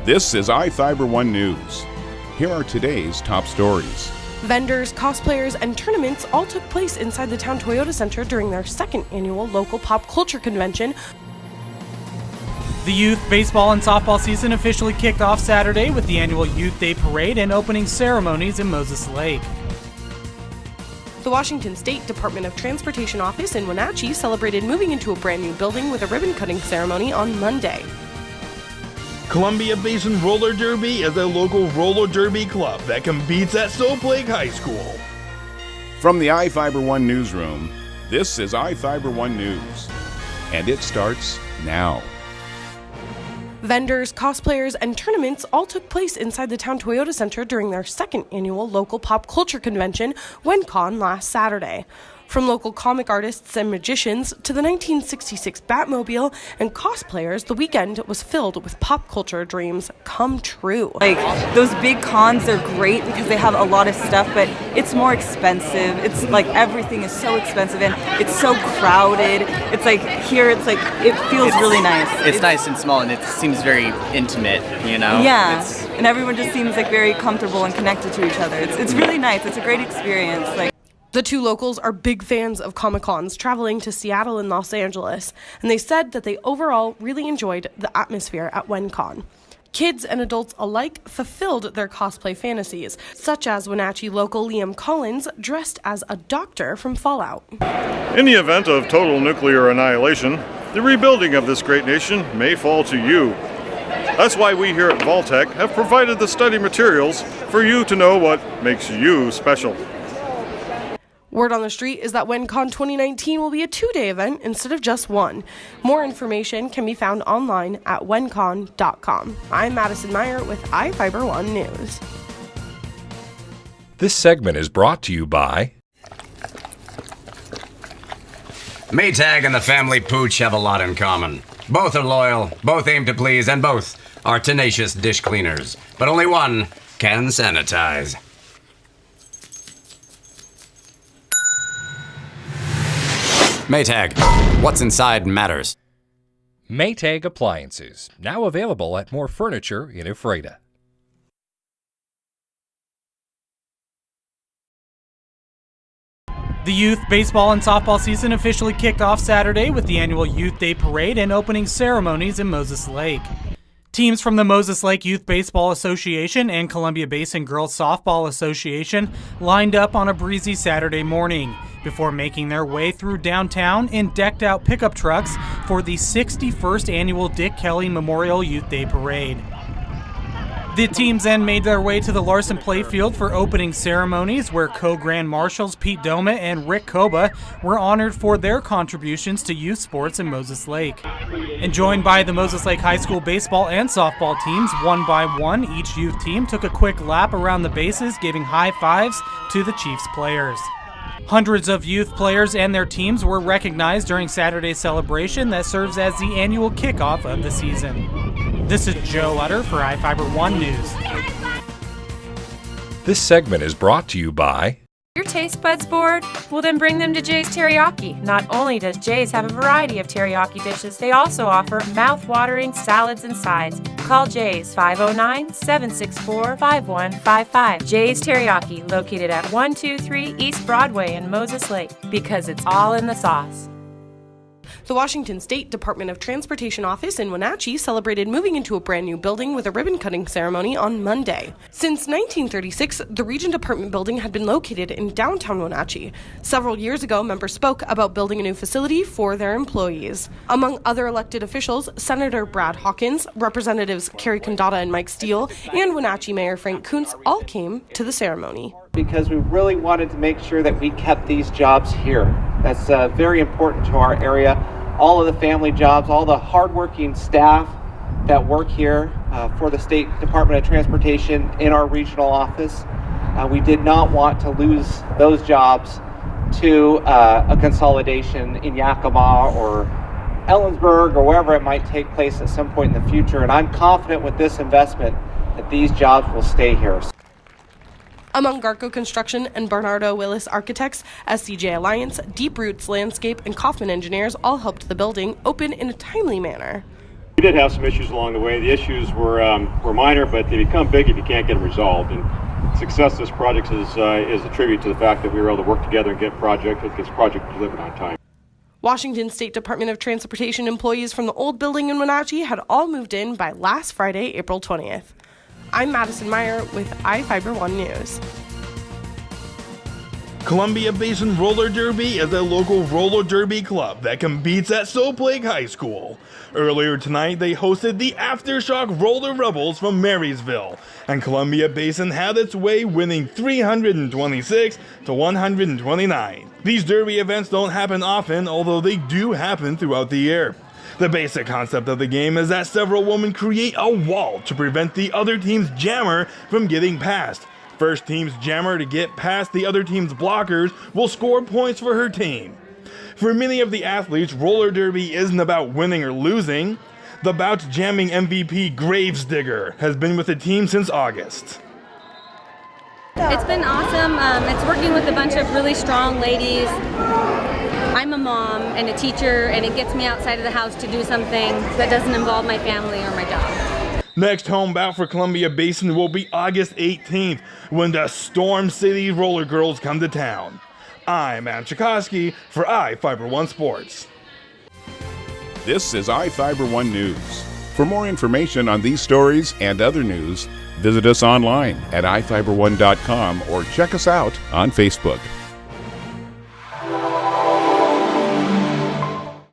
This is iFIBER 1 News. Here are today's top stories. Vendors, cosplayers, and tournaments all took place inside the town Toyota Center during their second annual local pop culture convention. The youth baseball and softball season officially kicked off Saturday with the annual Youth Day Parade and opening ceremonies in Moses Lake. The Washington State Department of Transportation office in Wenatchee celebrated moving into a brand new building with a ribbon-cutting ceremony on Monday. Columbia Basin Roller Derby is a local roller derby club that competes at Soap Lake High School. From the iFIBER 1 newsroom, this is iFIBER 1 News. And it starts now. Vendors, cosplayers, and tournaments all took place inside the town Toyota Center during their second annual local pop culture convention, WenCon, last Saturday. From local comic artists and magicians to the 1966 Batmobile and cosplayers, the weekend was filled with pop culture dreams come true. Like, those big cons are great because they have a lot of stuff, but it's more expensive. It's like everything is so expensive and it's so crowded. It's like here, it's like it feels really nice. It's nice and small and it seems very intimate, you know? Yeah, and everyone just seems like very comfortable and connected to each other. It's really nice. It's a great experience. The two locals are big fans of Comic-Cons, traveling to Seattle and Los Angeles, and they said that they overall really enjoyed the atmosphere at WenCon. Kids and adults alike fulfilled their cosplay fantasies, such as Wenatchee local Liam Collins dressed as a doctor from Fallout. In the event of total nuclear annihilation, the rebuilding of this great nation may fall to you. That's why we here at Vaultec have provided the study materials for you to know what makes you special. Word on the street is that WenCon 2019 will be a two-day event instead of just one. More information can be found online at wencon.com. I'm Madison Meyer with iFIBER 1 News. This segment is brought to you by Maytag and the family Pooch have a lot in common. Both are loyal, both aim to please, and both are tenacious dish cleaners. But only one can sanitize. Maytag, what's inside matters. Maytag Appliances, now available at more furniture in Ephrata. The youth baseball and softball season officially kicked off Saturday with the annual Youth Day Parade and opening ceremonies in Moses Lake. Teams from the Moses Lake Youth Baseball Association and Columbia Basin Girls Softball Association lined up on a breezy Saturday morning before making their way through downtown in decked-out pickup trucks for the 61st annual Dick Kelly Memorial Youth Day Parade. The teams then made their way to the Larson Playfield for opening ceremonies, where co-grand marshals Pete Doma and Rick Koba were honored for their contributions to youth sports in Moses Lake. And joined by the Moses Lake High School baseball and softball teams, one by one, each youth team took a quick lap around the bases, giving high fives to the Chiefs players. Hundreds of youth players and their teams were recognized during Saturday's celebration that serves as the annual kickoff of the season. This is Joe Utter for iFIBER 1 News. This segment is brought to you by Your taste buds bored? Well, then bring them to Jay's Teriyaki. Not only does Jay's have a variety of teriyaki dishes, they also offer mouth-watering salads and sides. Call Jay's 509-764-5155. Jay's Teriyaki, located at 123 East Broadway in Moses Lake, because it's all in the sauce. The Washington State Department of Transportation office in Wenatchee celebrated moving into a brand new building with a ribbon-cutting ceremony on Monday. Since 1936, the Region Department building had been located in downtown Wenatchee. Several years ago, members spoke about building a new facility for their employees. Among other elected officials, Senator Brad Hawkins, Representatives Carrie Condata and Mike Steele, and Wenatchee Mayor Frank Kuntz all came to the ceremony. Because we really wanted to make sure that we kept these jobs here. That's very important to our area. All of the family jobs, all the hardworking staff that work here for the State Department of Transportation in our regional office. We did not want to lose those jobs to a consolidation in Yakima or Ellensburg or wherever it might take place at some point in the future. And I'm confident with this investment that these jobs will stay here. Among Garco Construction and Bernardo Willis Architects, SCJ Alliance, Deep Roots Landscape, and Kaufman Engineers all helped the building open in a timely manner. We did have some issues along the way. The issues were minor, but they become big if you can't get them resolved. And success of this project is a tribute to the fact that we were able to work together and get this project delivered on time. Washington State Department of Transportation employees from the old building in Wenatchee had all moved in by last Friday, April 20th. I'm Madison Meyer with iFIBER 1 News. Columbia Basin Roller Derby is a local roller derby club that competes at Soap Lake High School. Earlier tonight, they hosted the Aftershock Roller Rebels from Marysville, and Columbia Basin had its way, winning 326 to 129. These derby events don't happen often, although they do happen throughout the year. The basic concept of the game is that several women create a wall to prevent the other team's jammer from getting past. First team's jammer to get past the other team's blockers will score points for her team. For many of the athletes, roller derby isn't about winning or losing. The bout's jamming MVP Gravesdigger has been with the team since August. It's been awesome. It's working with a bunch of really strong ladies. I'm a mom and a teacher, and it gets me outside of the house to do something that doesn't involve my family or my job. Next home bout for Columbia Basin will be August 18th when the Storm City Roller Girls come to town. I'm Adam Chikoski for iFIBER 1 Sports. This is iFIBER 1 News. For more information on these stories and other news, visit us online at iFiber1.com or check us out on Facebook.